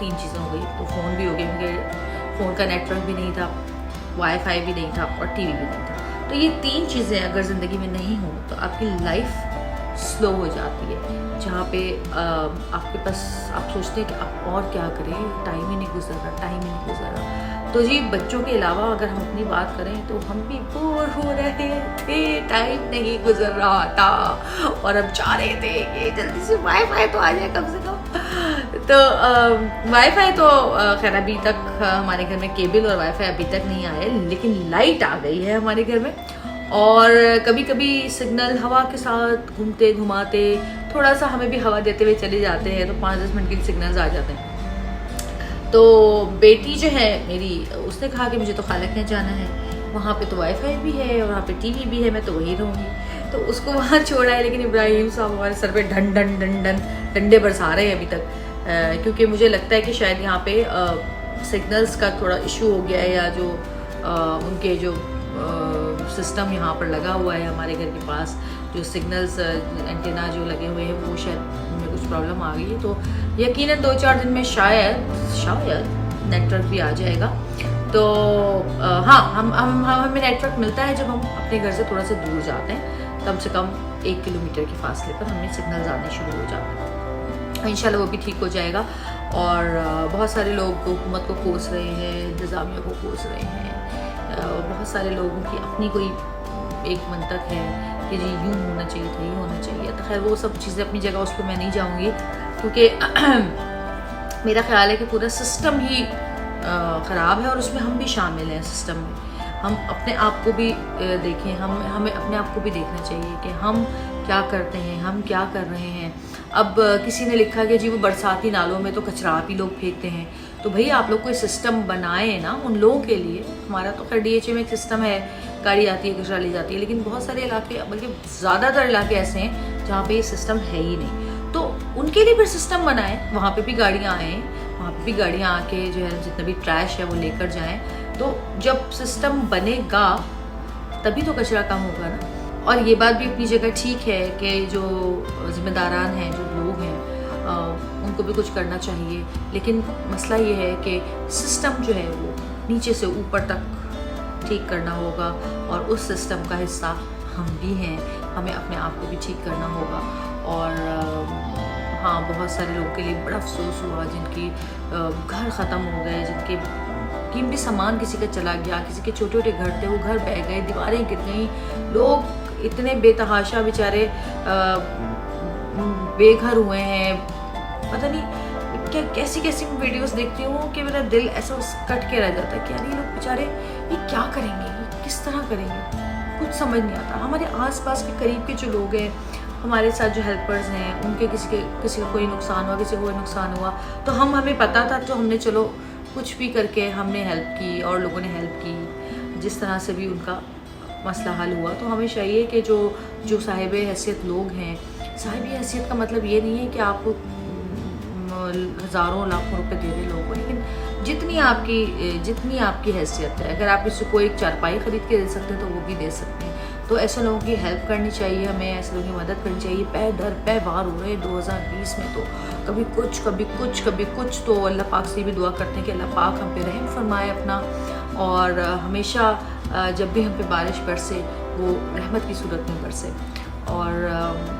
3 چیزیں ہو گئی، تو فون بھی ہو گیا کیونکہ فون کا نیٹ ورک بھی نہیں تھا، وائی فائی بھی نہیں تھا اور ٹی وی بھی نہیں تھا. تو یہ 3 چیزیں اگر زندگی میں نہیں ہوں تو آپ کی لائف سلو ہو جاتی ہے، جہاں پہ آپ کے پاس آپ سوچتے ہیں کہ آپ اور کیا کریں، ٹائم ہی نہیں گزر رہا. تو جی بچوں کے علاوہ اگر ہم اپنی بات کریں تو ہم بھی بور ہو رہے تھے، ٹائم نہیں گزر رہا تھا اور ہم چاہ رہے تھے کہ جلدی سے وائی فائی تو آ جائے کم سے کم. تو وائی فائی تو خیر ابھی تک ہمارے گھر میں کیبل اور وائی فائی ابھی تک نہیں آئے، لیکن لائٹ آ گئی ہے ہمارے گھر میں. اور کبھی کبھی سگنل ہوا کے ساتھ گھومتے گھماتے تھوڑا سا ہمیں بھی ہوا دیتے ہوئے چلے جاتے ہیں تو 5-10 منٹ کے سگنلز آ جاتے ہیں. تو بیٹی جو ہے میری، اس نے کہا کہ مجھے تو خالہ کے یہاں جانا ہے، وہاں پہ تو وائی فائی بھی ہے اور وہاں پہ ٹی وی بھی ہے، میں تو وہیں رہوں گی. تو اس کو وہاں چھوڑا ہے، لیکن ابراہیم صاحب ہمارے سر پہ ڈنڈے برسا رہے ہیں ابھی تک، کیونکہ مجھے لگتا ہے کہ شاید یہاں پہ سگنلز کا تھوڑا ایشو ہو گیا ہے، یا جو ان کے جو سسٹم یہاں پر لگا ہوا ہے ہمارے گھر کے پاس، جو سگنلز اینٹینا جو لگے ہوئے ہیں وہ شاید ان میں کچھ پرابلم آ گئی ہے. تو یقیناً 2-4 دن میں شاید نیٹ ورک بھی آ جائے گا. تو ہاں ہمیں نیٹ ورک ملتا ہے جب ہم اپنے گھر سے تھوڑا سا دور جاتے ہیں، کم سے کم 1 کلومیٹر کے فاصلے پر ہمیں سگنلز آنے شروع ہو جاتے ہیں. انشاءاللہ وہ بھی ٹھیک ہو جائے گا. اور بہت سارے لوگ حکومت کو کوس رہے ہیں، انتظامیہ کو کوس رہے ہیں، بہت سارے لوگوں کی اپنی کوئی ایک منطق ہے کہ جی یوں ہونا چاہیے تھا، یوں ہونا چاہیے. تو خیر وہ سب چیزیں اپنی جگہ، اس پہ میں نہیں جاؤں گی، کیونکہ میرا خیال ہے کہ پورا سسٹم ہی خراب ہے اور اس میں ہم بھی شامل ہیں. سسٹم میں ہم اپنے آپ کو بھی دیکھیں، ہمیں اپنے آپ کو بھی دیکھنا چاہیے کہ ہم کیا کرتے ہیں، ہم کیا کر رہے ہیں. اب کسی نے لکھا کہ جی وہ برساتی نالوں میں تو کچرا آپ ہی لوگ پھینکتے ہیں، تو بھئی آپ لوگ کوئی سسٹم بنائیں نا ان لوگوں کے لیے. ہمارا تو خیر DHA میں ایک سسٹم ہے، گاڑی آتی ہے کچرا لے جاتی ہے، لیکن بہت سارے علاقے، بلکہ زیادہ تر علاقے ایسے ہیں جہاں پہ یہ سسٹم ہے ہی نہیں. تو ان کے لیے پھر سسٹم بنائیں، وہاں پہ بھی گاڑیاں آئیں، وہاں پہ بھی گاڑیاں آ کے جو ہے جتنا بھی ٹریش ہے وہ لے کر جائیں. تو جب سسٹم بنے گا تبھی تو کچرا کم ہوگا نا. اور یہ بات بھی اپنی جگہ ٹھیک ہے کہ جو ذمہ داران ہیں، جو لوگ ہیں، ان کو بھی کچھ کرنا چاہیے. لیکن مسئلہ یہ ہے کہ سسٹم جو ہے وہ نیچے سے اوپر تک ٹھیک کرنا ہوگا، اور اس سسٹم کا حصہ ہم بھی ہیں، ہمیں اپنے آپ کو بھی ٹھیک کرنا ہوگا. اور ہاں بہت سارے لوگوں کے لیے بڑا افسوس ہوا جن کی گھر ختم ہو گئے، جن کے قیمتی سامان کسی کا چلا گیا، کسی کے چھوٹے چھوٹے گھر تھے وہ گھر بہہ گئے، دیواریں گر گئیں، لوگ اتنے بے تحاشا بیچارے بے گھر ہوئے ہیں. پتہ نہیں کیا کیسی ویڈیوز دیکھتی ہوں کہ میرا دل ایسا کٹ کے رہ جاتا ہے کہ یار یہ لوگ بیچارے یہ کیا کریں گے، یہ کس طرح کریں گے، کچھ سمجھ نہیں آتا. ہمارے آس پاس کے قریب کے جو لوگ ہیں، ہمارے ساتھ جو ہیلپرز ہیں، ان کے کسی کا کوئی نقصان ہوا، کسی کو کوئی نقصان ہوا تو ہمیں پتہ تھا، تو ہم نے چلو کچھ بھی کر کے ہم نے ہیلپ کی اور لوگوں نے ہیلپ کی، جس طرح سے بھی ان کا مسئلہ حل ہوا. تو ہمیں چاہیے کہ جو صاحب حیثیت لوگ ہیں، صاحب حیثیت کا مطلب یہ نہیں ہے کہ آپ ہزاروں لاکھوں روپے دے رہے لوگوں کو، لیکن جتنی آپ کی حیثیت ہے، اگر آپ کسی کو ایک چارپائی خرید کے دے سکتے ہیں تو وہ بھی دے سکتے ہیں. تو ایسے لوگوں کی ہیلپ کرنی چاہیے، ہمیں ایسے لوگوں کی مدد کرنی چاہیے. پے در پے وار ہو رہے ہیں 2020 میں، تو کبھی کچھ تو اللہ پاک سے بھی دعا کرتے ہیں کہ اللہ پاک ہم پہ رحم فرمائے اپنا، اور ہمیشہ جب بھی ہم پہ بارش برسے وہ رحمت کی صورت میں برسے. اور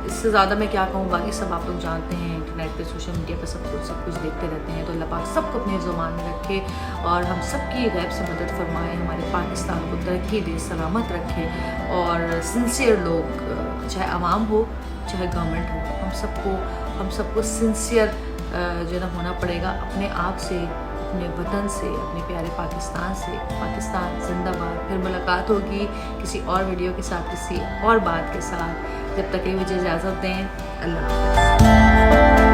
اس سے زیادہ میں کیا کہوں، باقی سب آپ لوگ جانتے ہیں، انٹرنیٹ پہ سوشل میڈیا پہ سب کچھ دیکھتے رہتے ہیں. تو اللہ پاک سب کو اپنے زمان میں رکھے اور ہم سب کی غیب سے مدد فرمائے، ہمارے پاکستان کو ترقی دے، سلامت رکھے. اور سنسیئر لوگ، چاہے عوام ہو چاہے گورنمنٹ ہو، ہم سب کو سنسیئر جو نا ہونا پڑے گا اپنے آپ سے، اپنے وطن سے، اپنے پیارے پاکستان سے. پاکستان زندہ باد. پھر ملاقات ہوگی کسی اور ویڈیو کے ساتھ، کسی اور بات کے ساتھ. جب تک یہ مجھے اجازت دیں، اللہ حافظ.